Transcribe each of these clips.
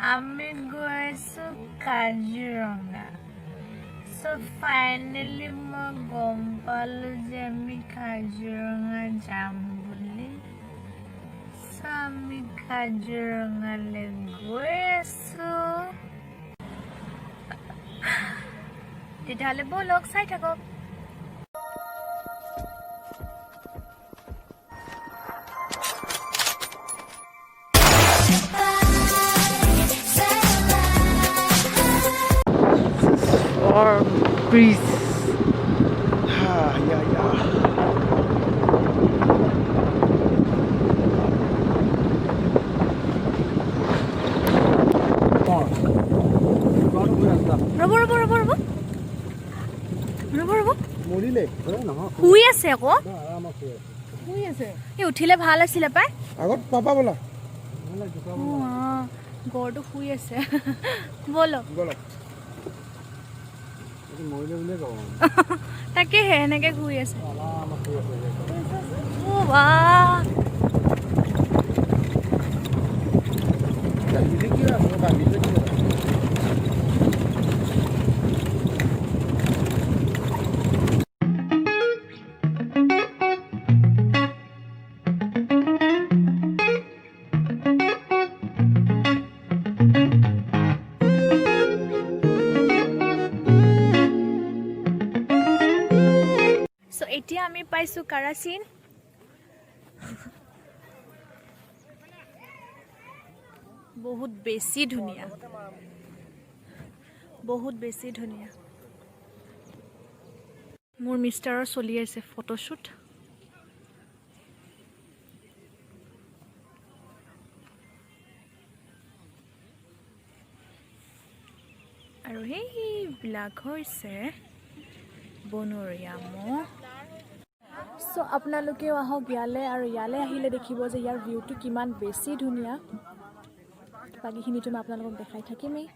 আমি গৈছো Kaziranga so finally মই গম পালো যে আমি কাজিৰঙা যাম বুলি so আমি কাজিৰঙালৈ গৈ আছো তেতিয়াহ'লে বলক চাই থাকক or breeze. Yeah. ৰব শুই আছে আকৌ শুই আছে এই উঠিলে ভাল আছিলে পাই আগত পাপা বলা গৰটো শুই আছে বলক তাকেহে এনেকে শুই আছে এতিয়া আমি পাইছো কাৰাচিন বহুত বেছি ধুনিয়া মোৰ মিষ্টাৰৰ চলি আছে ফটোশুট আৰু সেইবিলাক হৈছে বনৰীয়া মহ সো আপোনালোকেও আহক ইয়ালৈ আৰু ইয়ালৈ আহিলে দেখিব যে ইয়াৰ ভিউটো কিমান বেছি ধুনীয়া বাকীখিনিতো মই আপোনালোকক দেখাই থাকিমেই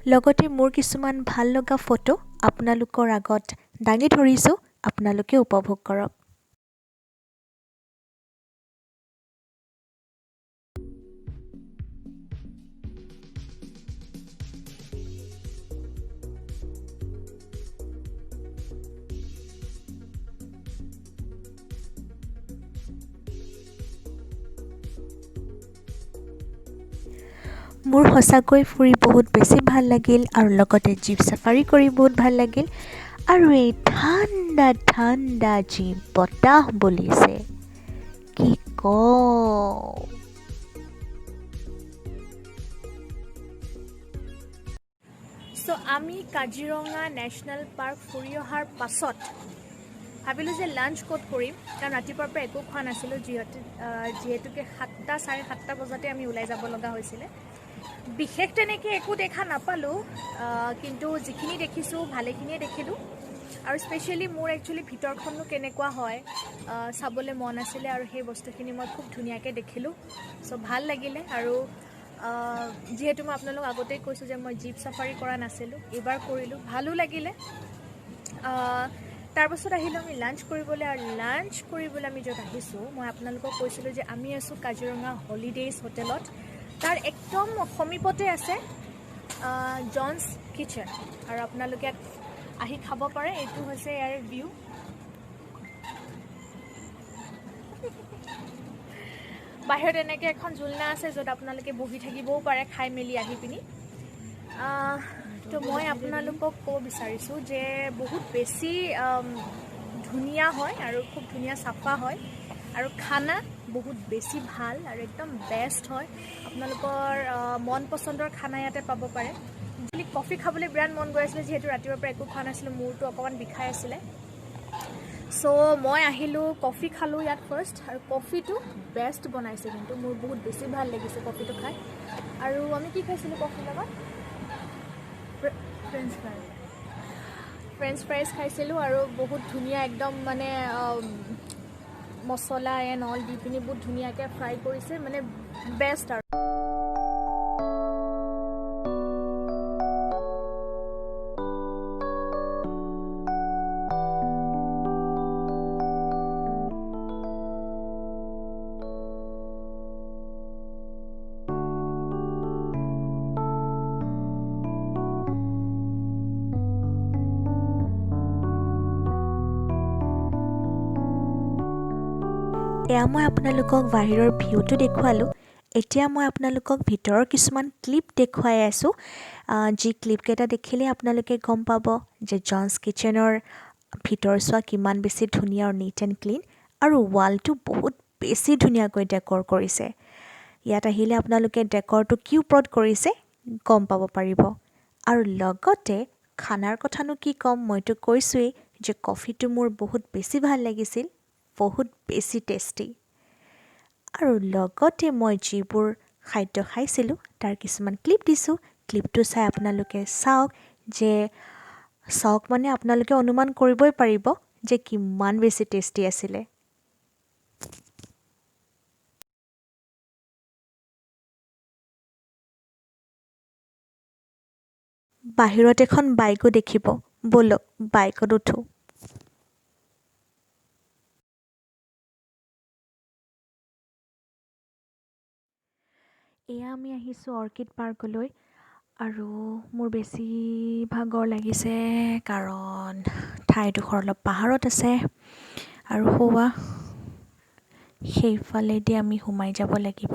লগতে মোৰ কিছুমান ভাল লগা ফটো আপোনালোকৰ আগত দাঙি ধৰিছো আপোনালোকে উপভোগ কৰক মোৰ সঁচাকৈ ফুৰি বহুত বেছি ভাল লাগিল আৰু লগতে জীপ সাফাৰী কৰি বহুত ভাল লাগিল আৰু এই ঠাণ্ডা জীপ বতাহ বলিছে কি সো আমি কাজিৰঙা নেশ্যনেল পাৰ্ক ফুৰি অহাৰ পাছত ভাবিলোঁ যে লাঞ্চ ক'ত কৰিম কাৰণ ৰাতিপুৱাৰ পৰা একো খোৱা নাছিলোঁ যিহেতুকে 7:30 বজাতে আমি ওলাই যাব লগা হৈছিলে বিশেষ তেনেকৈ একো দেখা নাপালোঁ কিন্তু যিখিনি দেখিছোঁ ভালেখিনিয়ে দেখিলোঁ আৰু স্পেচিয়েলি মোৰ একচুৱেলি ভিতৰখনো কেনেকুৱা হয় চাবলৈ মন আছিলে আৰু সেই বস্তুখিনি মই খুব ধুনীয়াকৈ দেখিলোঁ চ' ভাল লাগিলে আৰু যিহেতু মই আপোনালোক আগতেই কৈছোঁ যে মই জীপ সাফাৰী কৰা নাছিলোঁ এইবাৰ কৰিলোঁ ভালো লাগিলে তাৰপাছত আহিলোঁ আমি লাঞ্চ কৰিবলৈ আৰু লাঞ্চ কৰিবলৈ আমি য'ত আহিছোঁ মই আপোনালোকক কৈছিলোঁ যে আমি আছোঁ কাজিৰঙা হলিডেজ হোটেলত তাৰ একদম সমীপতে আছে জনছ কিচেন আৰু আপোনালোকে আহি খাব পাৰে এইটো হৈছে ইয়াৰ ভিউ বাহিৰত এনেকৈ এখন ঝুলনা আছে য'ত আপোনালোকে বহি থাকিবও পাৰে খাই মেলি আহি পিনি তো মই আপোনালোকক ক'ব বিচাৰিছোঁ যে বহুত বেছি ধুনীয়া হয় আৰু খুব ধুনীয়া চাফা হয় আৰু খানা বহুত বেছি ভাল আৰু একদম বেষ্ট হয় আপোনালোকৰ মন পচন্দৰ খানা ইয়াতে পাব পাৰে কফি খাবলৈ বিৰাট মন গৈ আছিলে যিহেতু ৰাতিপুৱাৰ পৰা একো খোৱা নাছিলোঁ মূৰটো অকণমান বিষাই আছিলে সো মই আহিলোঁ কফি খালোঁ ইয়াত ফাৰ্ষ্ট আৰু কফিটো বেষ্ট বনাইছে কিন্তু মোৰ বহুত বেছি ভাল লাগিছে কফিটো খাই আৰু আমি কি খাইছিলোঁ কফিৰ লগত ফ্ৰেঞ্চ ফ্ৰাইজ খাইছিলোঁ আৰু বহুত ধুনীয়া একদম মানে মছলা এণ্ড অল দি পিনি বহুত ধুনীয়াকৈ ফ্ৰাই কৰিছে মানে বেষ্ট আৰু এয়া মই আপোনালোকক বাহিৰৰ ভিউটো দেখুৱালোঁ এতিয়া মই আপোনালোকক ভিতৰৰ কিছুমান ক্লিপ দেখুৱাই আছোঁ যি ক্লিপকেইটা দেখিলে আপোনালোকে গম পাব যে জনছ কিচেনৰ ভিতৰচোৱা কিমান বেছি ধুনীয়া আৰু নিট এণ্ড ক্লিন আৰু ৱালটো বহুত বেছি ধুনীয়াকৈ ডেকৰ কৰিছে ইয়াত আহিলে আপোনালোকে ডেকৰটো কি ওপৰত কৰিছে গম পাব পাৰিব আৰু লগতে খানাৰ কথানো কি ক'ম মইতো কৈছোৱেই যে কফিটো মোৰ বহুত বেছি ভাল লাগিছিল বহুত বেছি টেষ্টি আৰু লগতে মই যিবোৰ খাদ্য খাইছিলোঁ তাৰ কিছুমান ক্লিপ দিছোঁ ক্লিপটো চাই আপোনালোকে চাওক মানে আপোনালোকে অনুমান কৰিবই পাৰিব যে কিমান বেছি টেষ্টি আছিলে বাহিৰত এখন বাইকো দেখিব ব'লক বাইকত উঠোঁ এয়া আমি আহিছোঁ অৰ্কিড পাৰ্কলৈ আৰু মোৰ বেছি ভাগৰ লাগিছে কাৰণ ঠাইডোখৰ অলপ পাহাৰত আছে আৰু সেইফালেদি আমি সোমাই যাব লাগিব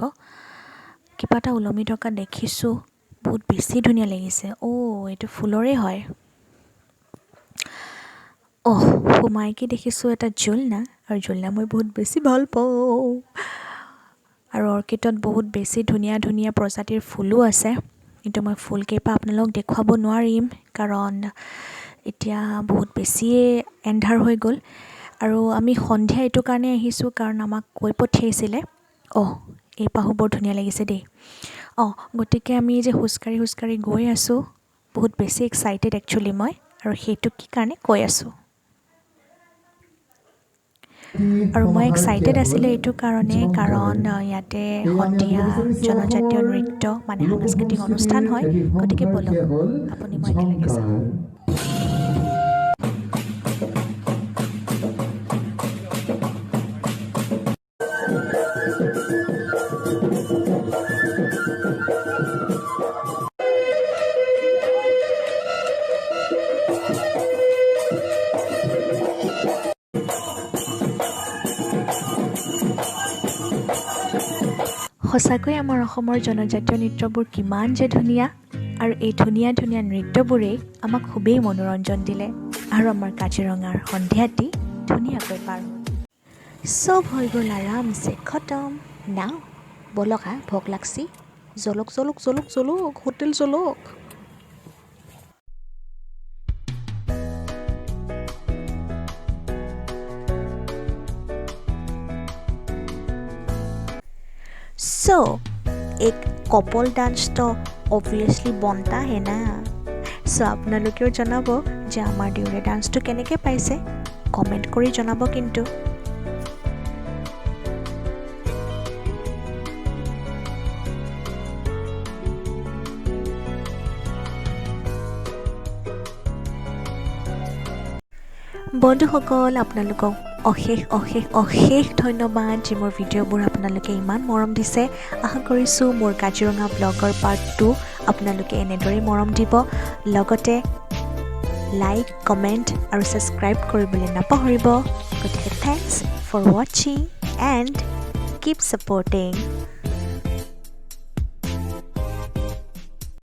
কিবা এটা ওলমি থকা দেখিছোঁ বহুত বেছি ধুনীয়া লাগিছে এইটো ফুলৰে হয় সোমাইকি দেখিছোঁ এটা জুলনা আৰু জুলনা মই বহুত বেছি ভাল পাওঁ আৰু অৰ্কিডত বহুত বেছি ধুনীয়া ধুনীয়া প্ৰজাতিৰ ফুলো আছে কিন্তু মই ফুলকেইপা আপোনালোকক দেখুৱাব নোৱাৰিম কাৰণ এতিয়া বহুত বেছিয়ে এন্ধাৰ হৈ গ'ল আৰু আমি সন্ধিয়া এইটো কাৰণে আহিছোঁ কাৰণ আমাক কৈ পঠিয়াইছিলে এই পাহো বৰ ধুনীয়া লাগিছে দেই গতিকে আমি যে খোজকাঢ়ি গৈ আছোঁ বহুত বেছি এক্সাইটেড একচুৱেলি মই আৰু সেইটো কি কাৰণে কৈ আছোঁ আৰু মই এক্সাইটেড আছিলোঁ এইটো কাৰণে কাৰণ ইয়াতে সন্ধিয়া জনজাতীয় নৃত্য মানে সাংস্কৃতিক অনুষ্ঠান হয় গতিকে ব'লক আপুনি মই একেলগে যাওঁ সঁচাকৈ আমাৰ অসমৰ জনজাতীয় নৃত্যবোৰ কিমান যে ধুনীয়া আৰু এই ধুনীয়া ধুনীয়া নৃত্যবোৰেই আমাক খুবেই মনোৰঞ্জন দিলে আৰু আমাৰ কাজিৰঙাৰ সন্ধিয়াটি ধুনীয়াকৈ পাৰ হ'ল চব হৈ গ'ল আৰামছে খতম নাও ব'লক ভোক লাগছি জলক হোটেল জলক सो एक कपल डांस तो ऑब्वियसली बनता है ना सो আপোনালোকেও জনাব যে আমাৰ ডিউৰে ডান্সটো কেনেকৈ পাইছে কমেণ্ট কৰি জনাব কিন্তু বন্ধুসকল আপোনালোকক অশেষ অশেষ অশেষ ধন্যবাদ যে মোৰ ভিডিঅ'বোৰ আপোনালোকে ইমান মৰম দিছে আশা কৰিছোঁ মোৰ কাজিৰঙা ব্লগৰ পাৰ্ট 2 আপোনালোকে এনেদৰেই মৰম দিব লগতে লাইক কমেণ্ট আৰু ছাবস্ক্ৰাইব কৰিবলৈ নাপাহৰিব গতিকে থেংকছ ফৰ ৱাচিং এণ্ড কিপ ছাপৰ্টিং